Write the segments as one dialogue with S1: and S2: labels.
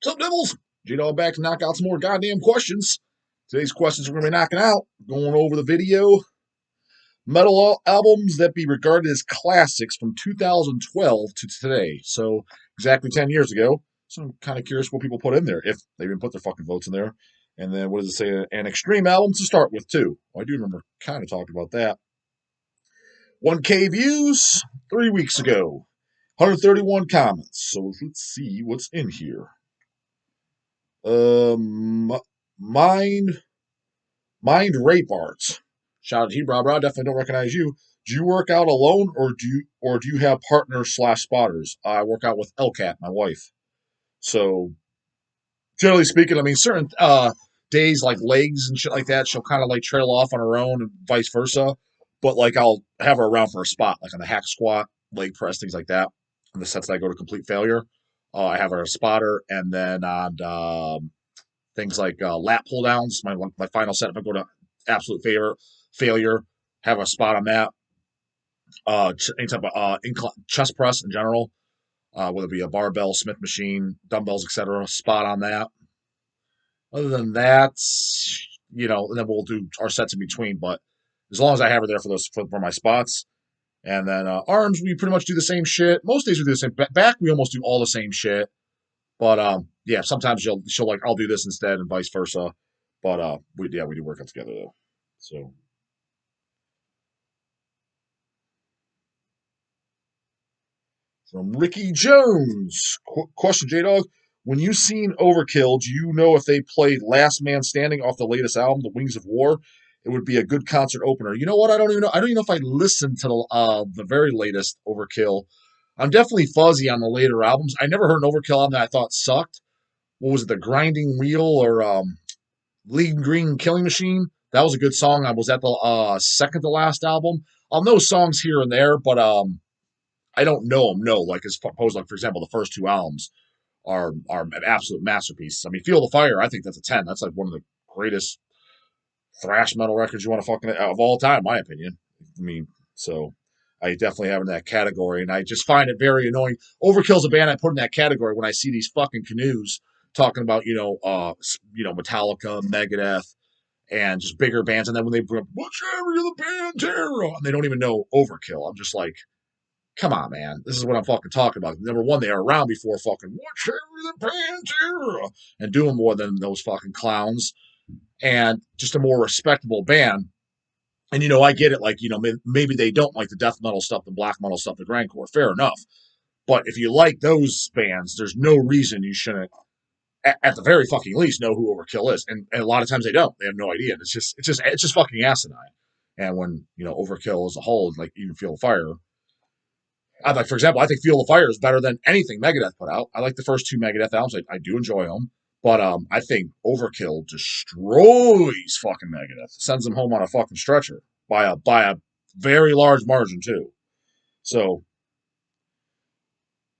S1: What's up, Devils? J-Dog back to knock out some more goddamn questions. Today's questions we're going to be knocking out, going over the video metal albums that be regarded as classics from 2012 to today. So exactly 10 years ago. So I'm kind of curious what people put in there, if they even put their fucking votes in there. And then what does it say? An extreme album to start with, too. Well, I do remember kind of talking about that. 1K views 3 weeks ago. 131 comments. So let's see what's in here. Mind Rape Art. Shout out to you, bro. Definitely don't recognize you. Do you work out alone, or do you have partners / spotters? I work out with Elcat, my wife. So generally speaking, I mean, certain days like legs and shit like that, she'll kind of like trail off on her own, and vice versa. But like I'll have her around for a spot, like on the hack squat, leg press, things like that. In the sets that I go to complete failure, I have her a spotter, and then on things like lat pull downs, my final set, if I go to absolute failure, have a spot on that. Any type of chest press in general, whether it be a barbell, Smith machine, dumbbells, etc. Spot on that. Other than that, then we'll do our sets in between. But as long as I have her there for my spots, and then arms, we pretty much do the same shit. Most days we do the same. Back, we almost do all the same shit. But yeah, sometimes she'll like I'll do this instead, and vice versa. But we do work out together though. So from Ricky Jones, question, J-Dog. When you seen Overkill, do you know if they played Last Man Standing off the latest album, The Wings of War? It would be a good concert opener. You know what? I don't even know. I don't even know if I listened to the very latest Overkill. I'm definitely fuzzy on the later albums. I never heard an Overkill album that I thought sucked. What was it? The Grinding Wheel or Lean Green Killing Machine? That was a good song. I was at the second to last album. I'll know songs here and there, but I don't know them. No, like as opposed, like for example, the first two albums are an absolute masterpiece. I mean, Feel the Fire, I think that's a 10. That's like one of the greatest thrash metal records you want to fucking of all time, in my opinion. I mean, so I definitely have in that category, and I just find it very annoying. Overkill's a band I put in that category when I see these fucking canoes talking about Metallica, Megadeth, and just bigger bands, and then when they bring up "What's the Pantera," and they don't even know Overkill. I'm just like, come on, man. This is what I'm fucking talking about. Number one, they are around before fucking "What's the Pantera" and doing more than those fucking clowns, and just a more respectable band. And, I get it. Like, maybe they don't like the death metal stuff, the black metal stuff, the grindcore. Fair enough. But if you like those bands, there's no reason you shouldn't, at the very fucking least, know who Overkill is. And a lot of times they don't. They have no idea. It's just fucking asinine. And when, Overkill as a whole, like even Feel the Fire, for example, I think Feel the Fire is better than anything Megadeth put out. I like the first two Megadeth albums. I do enjoy them. But I think Overkill destroys fucking Megadeth. Sends them home on a fucking stretcher by a very large margin too. So,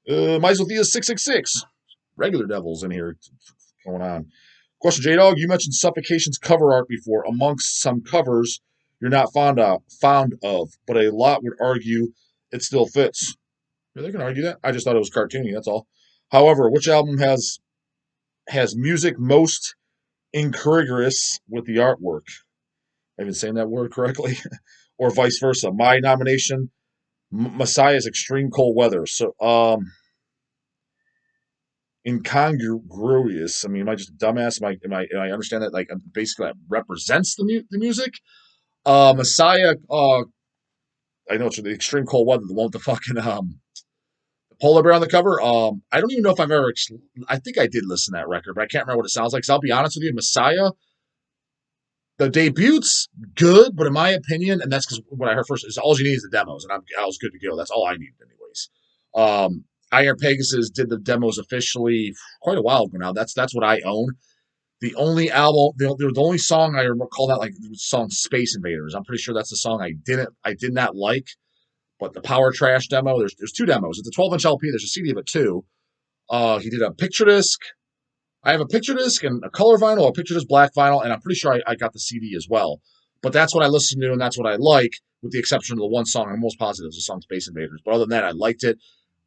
S1: Mysothea 666, regular devils in here going on. Question, J-Dog. You mentioned Suffocation's cover art before. Amongst some covers you're not fond of, but a lot would argue it still fits. Yeah, they can argue that. I just thought it was cartoony. That's all. However, which album has music most incongruous with the artwork? I've been saying that word correctly, or vice versa. My nomination, Messiah's Extreme Cold Weather. So, incongruous. I mean, am I just a dumbass? Am I understand that? Like, basically, that represents the music. Messiah. I know it's the Extreme Cold Weather, the one with the fucking polar bear on the cover. I don't even know if I've ever. I think I did listen to that record, but I can't remember what it sounds like. So I'll be honest with you, Messiah. The debut's good, but in my opinion, and that's because what I heard first is all you need is the demos, and I was good to go. That's all I needed, anyways. Iron Pegasus did the demos officially quite a while ago now. That's what I own. The only album, the only song I recall that like the song Space Invaders. I'm pretty sure that's the song I did not like. But the Power Trash demo, there's two demos. It's a 12-inch LP. There's a CD of it too. He did a picture disc. I have a picture disc and a color vinyl, a picture disc black vinyl, and I'm pretty sure I got the CD as well. But that's what I listen to, and that's what I like, with the exception of the one song I'm most positive is the song Space Invaders. But other than that, I liked it.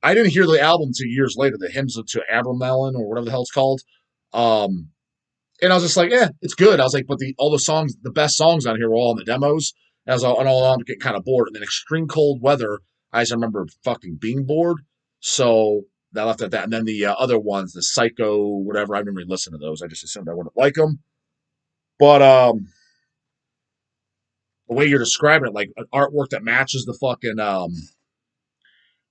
S1: I didn't hear the album until years later, the hymns to Abramelin or whatever the hell it's called. Um, and I was just like, it's good. I was like, but all the songs, the best songs on here were all in the demos. And I was all I'm getting kind of bored. And then extreme cold weather, I just remember fucking being bored. So I left at that. And then the other ones, the Psycho, whatever, I didn't really listen to those. I just assumed I wouldn't like them. But the way you're describing it, like an artwork that matches the fucking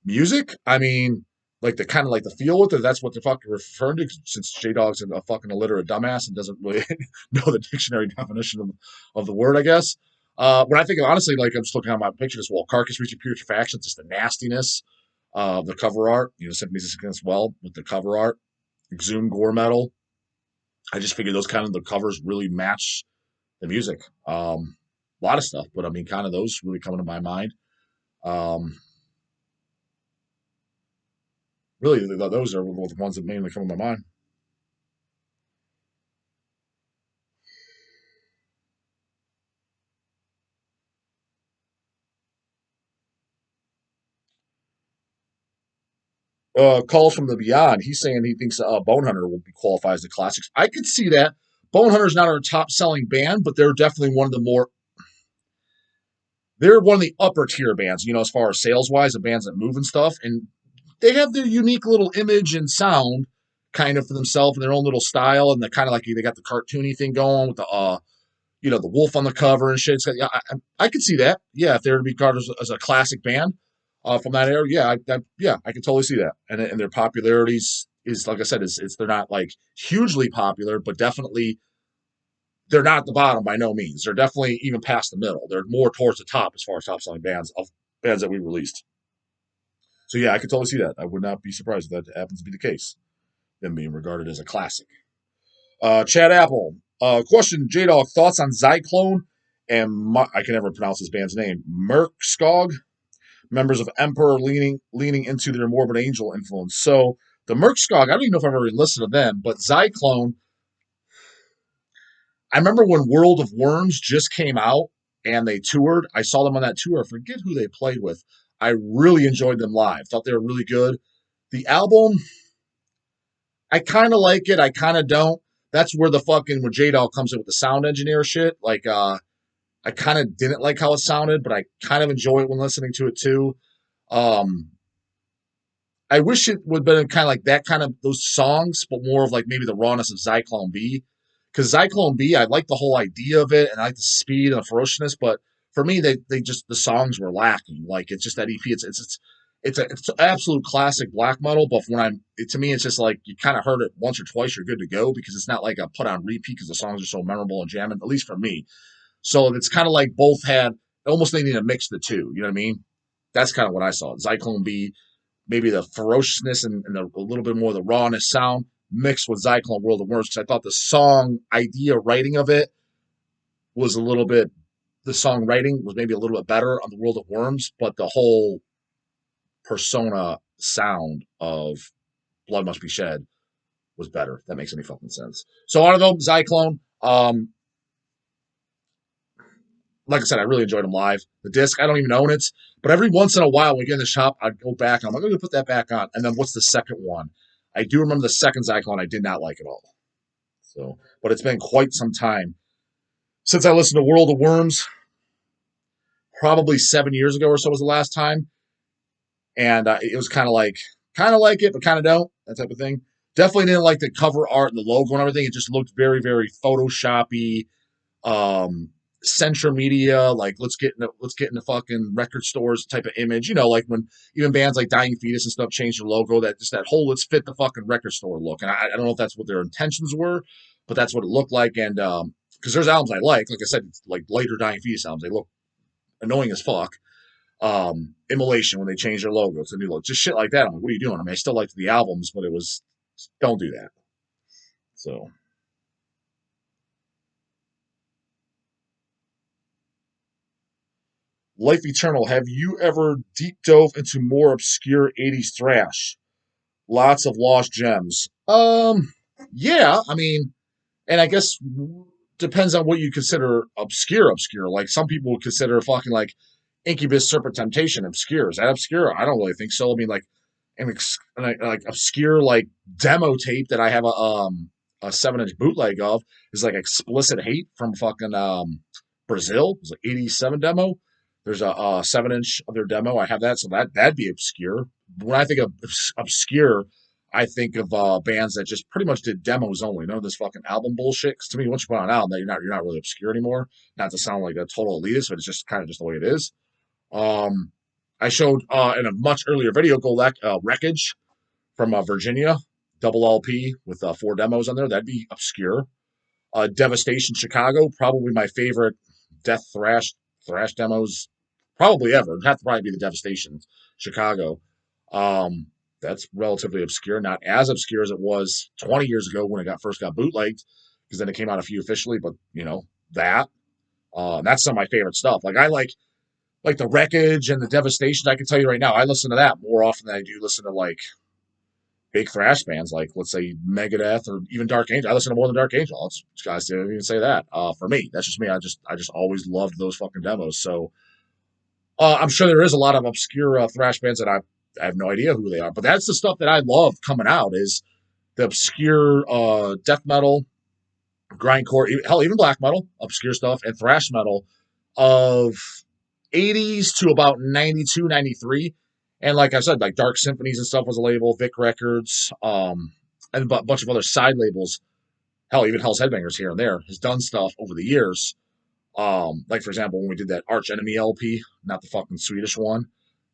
S1: music. I mean, like the kind of like the feel with it. That's what they're fucking referring to. Since J Dog's a fucking illiterate dumbass and doesn't really know the dictionary definition of the word, I guess. When I think of honestly, like I'm just looking at my picture as well, carcass reaching putrefaction, just the nastiness of the cover art. You know, symphonies as well with the cover art, exhumed gore metal. I just figured those kind of the covers really match the music. A lot of stuff, but I mean, kind of those really come to my mind. Um, really, those are the ones that mainly come to my mind. Calls from the Beyond. He's saying he thinks Bone Hunter will be qualified as the classics. I could see that. Bone Hunter's not our top selling band, but they're definitely one of the more. They're one of the upper tier bands, you know, as far as sales wise, the bands that move and stuff, and they have their unique little image and sound, kind of for themselves and their own little style, and the kind of like they got the cartoony thing going with the the wolf on the cover and shit. So, yeah, I could see that. Yeah, if they were to be called as a classic band from that era, yeah, I could totally see that. And their popularities is like I said, is they're not like hugely popular, but definitely they're not at the bottom by no means. They're definitely even past the middle. They're more towards the top as far as top selling bands that we released. So yeah, I could totally see that. I would not be surprised if that happens to be the case. Them being regarded as a classic. Chad Apple. Question, J-Dog, thoughts on Zyklon and I can never pronounce this band's name. Merkskog, members of Emperor leaning into their Morbid Angel influence. So the Merkskog, I don't even know if I've ever listened to them, but Zyklon, I remember when World of Worms just came out and they toured. I saw them on that tour. I forget who they played with. I really enjoyed them live. Thought they were really good. The album, I kind of like it. I kind of don't. That's where the fucking where J Dog comes in with the sound engineer shit. Like, I kind of didn't like how it sounded, but I kind of enjoy it when listening to it too. Um, I wish it would have been kind of like that kind of those songs, but more of like maybe the rawness of Zyklon B. Because Zyklon B, I like the whole idea of it and I like the speed and the ferociousness, but for me, they just the songs were lacking. Like it's just that EP. It's an absolute classic black metal, but to me, it's just like you kind of heard it once or twice, you're good to go because it's not like a put on repeat because the songs are so memorable and jamming. At least for me, so it's kind of like both had almost they need to mix the two. You know what I mean? That's kind of what I saw. Zyklon B, maybe the ferociousness and a little bit more of the rawness sound mixed with Zyklon World of Worms because I thought the song idea writing of it was a little bit. The songwriting was maybe a little bit better on the World of Worms, but the whole persona sound of Blood Must Be Shed was better. If that makes any fucking sense. So out of them, Zyklon. Like I said, I really enjoyed them live. The disc, I don't even own it, but every once in a while, when we get in the shop, I'd go back and I'm like, I'm going to put that back on. And then what's the second one? I do remember the second Zyklon I did not like at all. So, but it's been quite some time since I listened to World of Worms. Probably 7 years ago or so was the last time, and it was kind of like it, but kind of don't, that type of thing. Definitely didn't like the cover art and the logo and everything. It just looked very, very Photoshoppy, um, Central Media, like let's get in the fucking record stores type of image. You know, like when even bands like Dying Fetus and stuff changed their logo, that just that whole let's fit the fucking record store look. And I don't know if that's what their intentions were, but that's what it looked like. And because there's albums I like I said, like later Dying Fetus albums, they look annoying as fuck. Immolation when they changed their logo to a new logo, just shit like that. I'm like, what are you doing? I mean, I still liked the albums, but it was don't do that. So Life Eternal, have you ever deep dove into more obscure 80s thrash? Lots of lost gems. Yeah, I mean, and I guess depends on what you consider obscure. Like some people would consider fucking like Incubus Serpent Temptation obscure. Is that obscure? I don't really think so. I mean, like like obscure like demo tape that I have a 7-inch bootleg of is like Explicit Hate from fucking Brazil. It's like 87 demo. There's a 7-inch of their demo. I have that, so that'd be obscure. When I think of obscure, I think of bands that just pretty much did demos only. None of this fucking album bullshit. Because to me, once you put on an album, you're not really obscure anymore. Not to sound like a total elitist, but it's just kind of just the way it is. Um, I showed in a much earlier video, Wreckage from Virginia, double LP with 4 demos on there. That'd be obscure. Devastation Chicago, probably my favorite death thrash demos probably ever. It'd have to probably be the Devastation Chicago. Um, that's relatively obscure, not as obscure as it was 20 years ago when it first got bootlegged, because then it came out a few officially. But that that's some of my favorite stuff. Like I like the Wreckage and the Devastation. I can tell you right now, I listen to that more often than I do listen to like big thrash bands, like let's say Megadeth or even Dark Angel. I listen to more than Dark Angel. Let's guys didn't even say that. For me, that's just me. I just always loved those fucking demos. So I'm sure there is a lot of obscure thrash bands that I have no idea who they are, but that's the stuff that I love coming out is the obscure death metal, grindcore, hell, even black metal, obscure stuff, and thrash metal of 80s to about 92, 93. And like I said, like Dark Symphonies and stuff was a label, Vic Records, and a bunch of other side labels. Hell, even Hell's Headbangers here and there has done stuff over the years. Like for example, when we did that Arch Enemy LP, not the fucking Swedish one,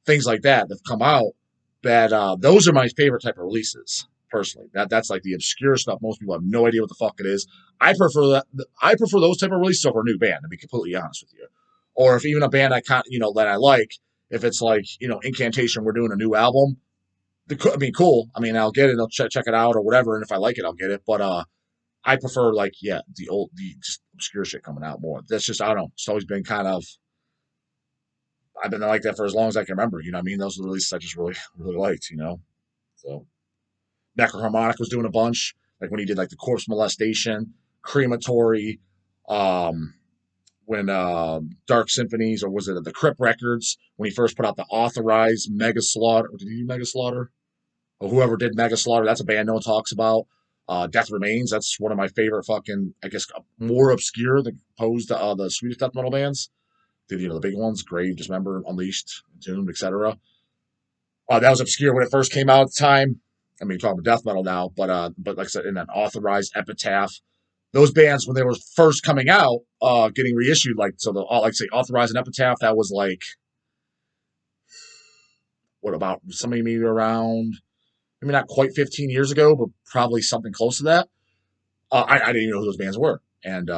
S1: things like that have come out. That those are my favorite type of releases personally. That's like the obscure stuff. Most people have no idea what the fuck it is. I prefer that. I prefer those type of releases over a new band. To be completely honest with you, or if even a band that I like, if it's like Incantation, we're doing a new album. I mean, cool. I mean, I'll get it. I'll check it out or whatever, and if I like it, I'll get it. But I prefer like the just obscure shit coming out more. That's just I don't know. It's always been kind of I've been like that for as long as I can remember. You know what I mean? Those are the releases I just really really liked. So Necroharmonic was doing a bunch like when he did like the Corpse Molestation, Crematory, when Dark Symphonies, or was it the Crypt Records when he first put out the Authorized Mega Slaughter? Did he do Mega Slaughter? Or whoever did Mega Slaughter? That's a band no one talks about. Death Remains, that's one of my favorite fucking, I guess, more obscure than opposed to the Swedish death metal bands. Did the big ones, Grave, Dismember, Unleashed, Entombed, etc. That was obscure when it first came out at the time. I mean, talking about death metal now, but like I said, in that Authorized, Epitaph, those bands when they were first coming out, getting reissued, like so the like say Authorized and Epitaph, that was like what about somebody maybe around maybe not quite 15 years ago, but probably something close to that. I didn't even know who those bands were, and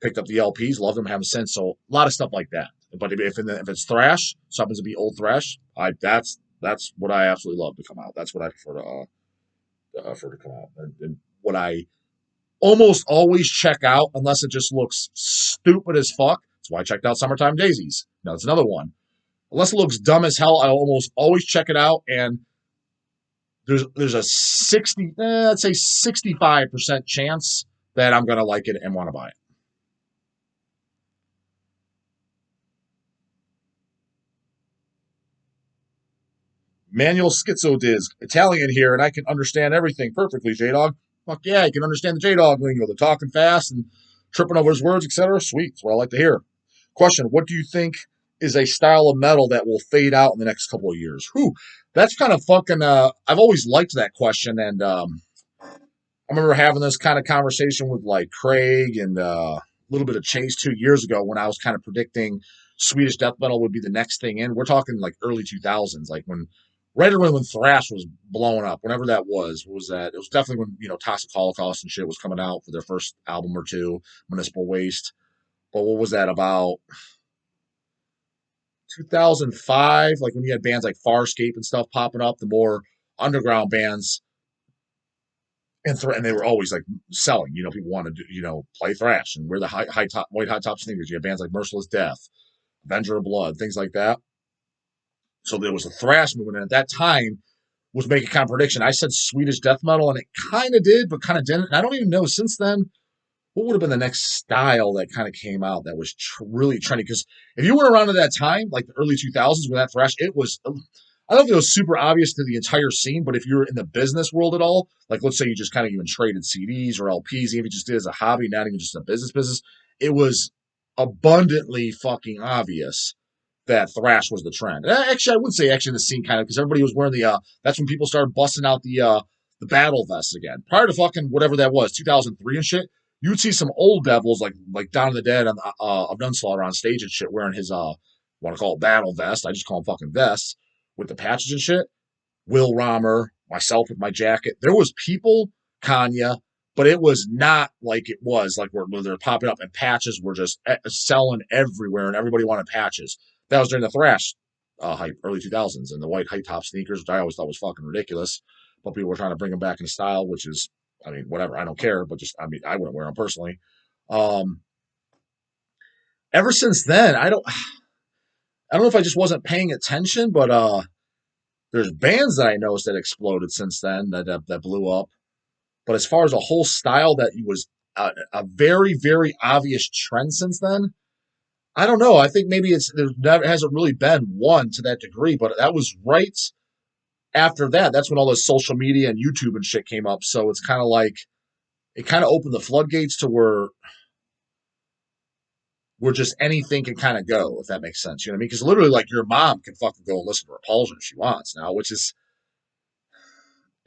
S1: picked up the LPs, loved them, haven't since. So a lot of stuff like that. But if it's thrash, so happens to be old thrash, that's what I absolutely love to come out. That's what I prefer to come out, and what I almost always check out, unless it just looks stupid as fuck. That's why I checked out Summertime Daisies. Now it's another one. Unless it looks dumb as hell, I almost always check it out, and there's a 60, let's say 65% chance that I'm gonna like it and want to buy it. Manual Schizodisc, Italian here, and I can understand everything perfectly, J-Dog. Fuck yeah, you can understand the J-Dog lingo. They're talking fast and tripping over his words, etc. Sweet, that's what I like to hear. Question, what do you think is a style of metal that will fade out in the next couple of years? Whew, that's kind of fucking, I've always liked that question, and I remember having this kind of conversation with like Craig and a little bit of Chase 2 years ago when I was kind of predicting Swedish death metal would be the next thing in. We're talking like early 2000s, like right around when thrash was blowing up, whenever that was that? It was definitely when Toxic Holocaust and shit was coming out for their first album or two, Municipal Waste. But what was that about? 2005, like when you had bands like Farscape and stuff popping up, the more underground bands and they were always like selling. People wanted to play thrash and wear the high top white high top sneakers. You had bands like Merciless Death, Avenger of Blood, things like that. So there was a thrash movement, and at that time was making kind of prediction. I said Swedish death metal, and it kind of did, but kind of didn't. And I don't even know since then what would have been the next style that kind of came out that was really trendy. Because if you were around at that time, like the early 2000s, when that thrash, it was. I don't think it was super obvious to the entire scene, but if you're in the business world at all, like let's say you just kind of even traded CDs or LPs, even if you just did it as a hobby, not even just a business, it was abundantly fucking obvious that thrash was the trend. Actually, I would say actually the scene kind of because everybody was wearing the. That's when people started busting out the battle vests again. Prior to fucking whatever that was, 2003 and shit. You would see some old devils like Down of the Dead and of Nunslaughter on stage and shit wearing his want to call it battle vest. I just call them fucking vests with the patches and shit. Will Romer, myself with my jacket. There was people, Kanya, but it was not like it was like where they're popping up and patches were just selling everywhere and everybody wanted patches. That was during the thrash hype, early 2000s, and the white high top sneakers, which I always thought was fucking ridiculous. But people were trying to bring them back into style, which is, I mean, whatever. I don't care, but just, I mean, I wouldn't wear them personally. Um, Ever since then, I don't know if I just wasn't paying attention, but there's bands that I noticed that exploded since then that blew up. But as far as a whole style that was a very very obvious trend since then, I don't know. I think maybe there never hasn't really been one to that degree. But that was right after that. That's when all this social media and YouTube and shit came up. So it's kind of like it kind of opened the floodgates to where just anything can kind of go, if that makes sense. You know what I mean? Because literally, like your mom can fucking go and listen to Repulsion if she wants now, which is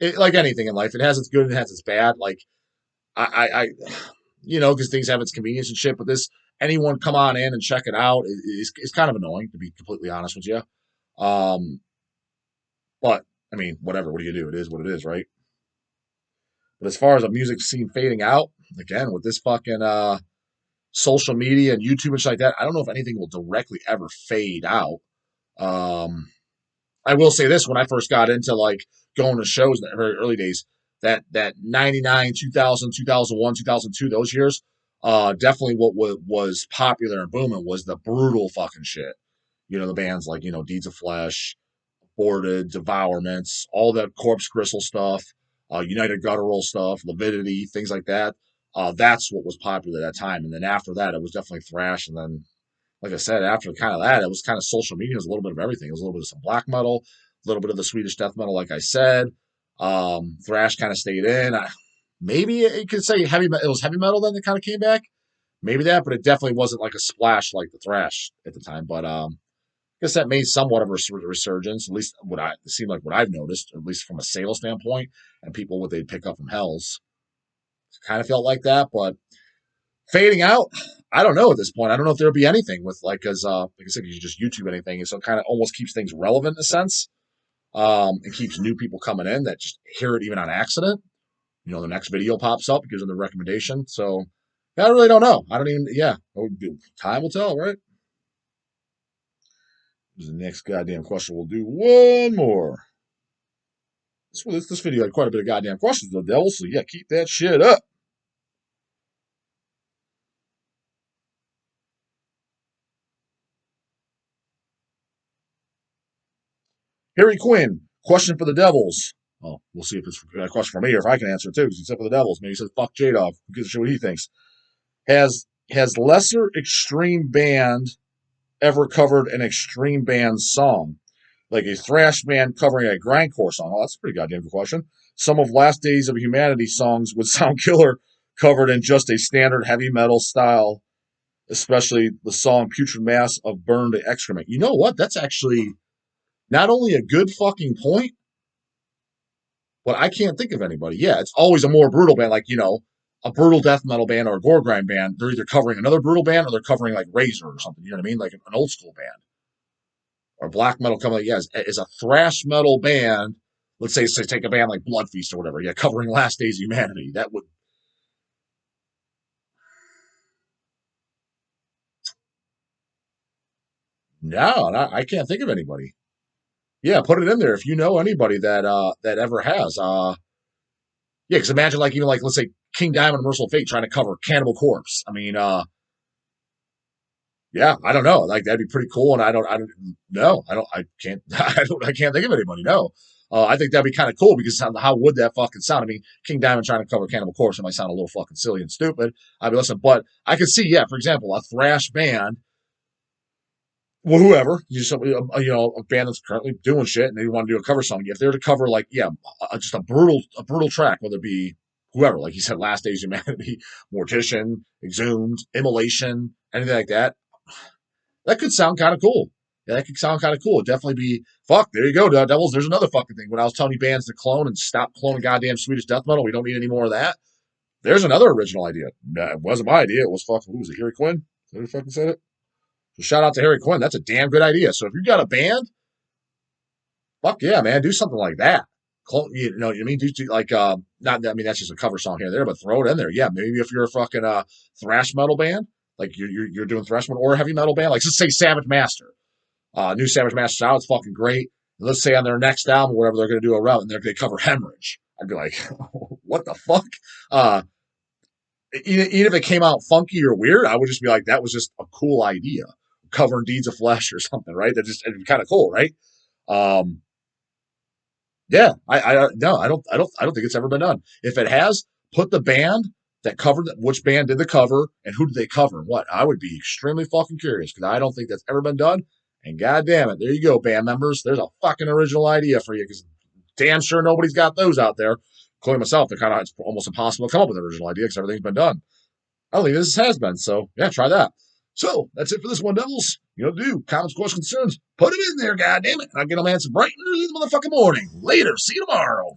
S1: like anything in life. It has its good and it has its bad. Like I you know, because things have its convenience and shit. But this anyone come on in and check it out is kind of annoying, to be completely honest with you. But I mean, whatever. What do you do? It is what it is, right? But as far as a music scene fading out, again with this fucking social media and YouTube and shit like that, I don't know if anything will directly ever fade out. Um, I will say this: when I first got into like going to shows in the very early days, that 99, 2000, 2001, 2002, those years, definitely what was popular and booming was the brutal fucking shit. You know, the bands like, you know, Deeds of Flesh, Aborted, Devourments, all that Corpse Gristle stuff, United Guttural stuff, Lividity, things like that. That's what was popular at that time. And then after that, it was definitely thrash. And then, like I said, after kind of that, it was kind of social media. It was a little bit of everything. It was a little bit of some black metal, a little bit of the Swedish death metal, like I said. Thrash kind of stayed in. Maybe you could say heavy. It was heavy metal then that kind of came back. Maybe that, but it definitely wasn't like a splash like the thrash at the time. But I guess that made somewhat of a resurgence. At least what I it seemed like what I've noticed, at least from a sales standpoint, and people what they'd pick up from Hells. Kind of felt like that, but fading out, I don't know at this point. I don't know if there'll be anything with like as like I said, you just YouTube anything, and so it kind of almost keeps things relevant in a sense, and keeps new people coming in that just hear it even on accident. You know, the next video pops up, it gives them the recommendation. So I really don't know. I don't even. Yeah, time will tell, right? This is the next goddamn question. We'll do one more. This video had quite a bit of goddamn questions, though, Devil. So yeah, keep that shit up. Harry Quinn, question for the Devils. Oh, we'll see if it's a question for me or if I can answer it too, because he said for the Devils. Maybe he says, fuck J-Dog. Who gives a shit what he thinks? Has lesser extreme band ever covered an extreme band song? Like a thrash band covering a grindcore song? Oh, that's a pretty goddamn good question. Some of Last Days of Humanity songs would sound killer covered in just a standard heavy metal style, especially the song Putrid Mass of Burned Excrement. You know what? That's actually not only a good fucking point, but I can't think of anybody. Yeah, it's always a more brutal band, like, you know, a brutal death metal band or a gore grind band. They're either covering another brutal band or they're covering like Razor or something. You know what I mean? Like an old school band or black metal coming. Like, yeah, is a thrash metal band. Let's say take a band like Blood Feast or whatever. Yeah, covering Last Days of Humanity. That would no, I can't think of anybody. Yeah, put it in there if you know anybody that ever has. Yeah, because imagine like even like let's say King Diamond and Merciful Fate trying to cover Cannibal Corpse. I mean, yeah, I don't know. Like that'd be pretty cool. And I don't, no, I can't, I can't think of anybody. No, I think that'd be kind of cool because how would that fucking sound? I mean, King Diamond trying to cover Cannibal Corpse, it might sound a little fucking silly and stupid. I'd be listening, but I could see, yeah, for example, a thrash band well, whoever, a band that's currently doing shit and they want to do a cover song. If they're to cover like, yeah, just a brutal track, whether it be whoever, like you said, Last Days of Humanity, Mortician, Exhumed, Immolation, anything like that, that could sound kind of cool. Yeah, that could sound kind of cool. It'd definitely be fuck. There you go, Devils. There's another fucking thing. When I was telling you bands to clone and stop cloning goddamn Swedish death metal, we don't need any more of that. There's another original idea. It wasn't my idea. It was fucking who was it? Harry Quinn. Is that who fucking said it? So shout out to Harry Quinn. That's a damn good idea. So if you got a band, fuck yeah, man, do something like that. You know what I mean? Like not I mean that's just a cover song here and there, but throw it in there. Yeah, maybe if you're a fucking thrash metal band, like you're doing thrash metal or a heavy metal band, like let's say Savage Master. New Savage Master's out. It's fucking great. And let's say on their next album, or whatever they're going to do a route, and they cover Hemorrhage. I'd be like, what the fuck? Even if it came out funky or weird, I would just be like, that was just a cool idea. Covering Deeds of Flesh or something, right? That just it'd be kind of cool, right? Um, yeah, no, I don't think it's ever been done. If it has, put the band that covered which band did the cover and who did they cover and what. I would be extremely fucking curious because I don't think that's ever been done. And god damn it, there you go, band members. There's a fucking original idea for you because damn sure nobody's got those out there. Including myself, it's almost impossible to come up with an original idea because everything's been done. I don't think this has been. So yeah, try that. So that's it for this one, Devils. You know what to do. Comments, questions, concerns, put them in there, goddammit. I'll get them answered bright and early in the motherfucking morning. Later. See you tomorrow.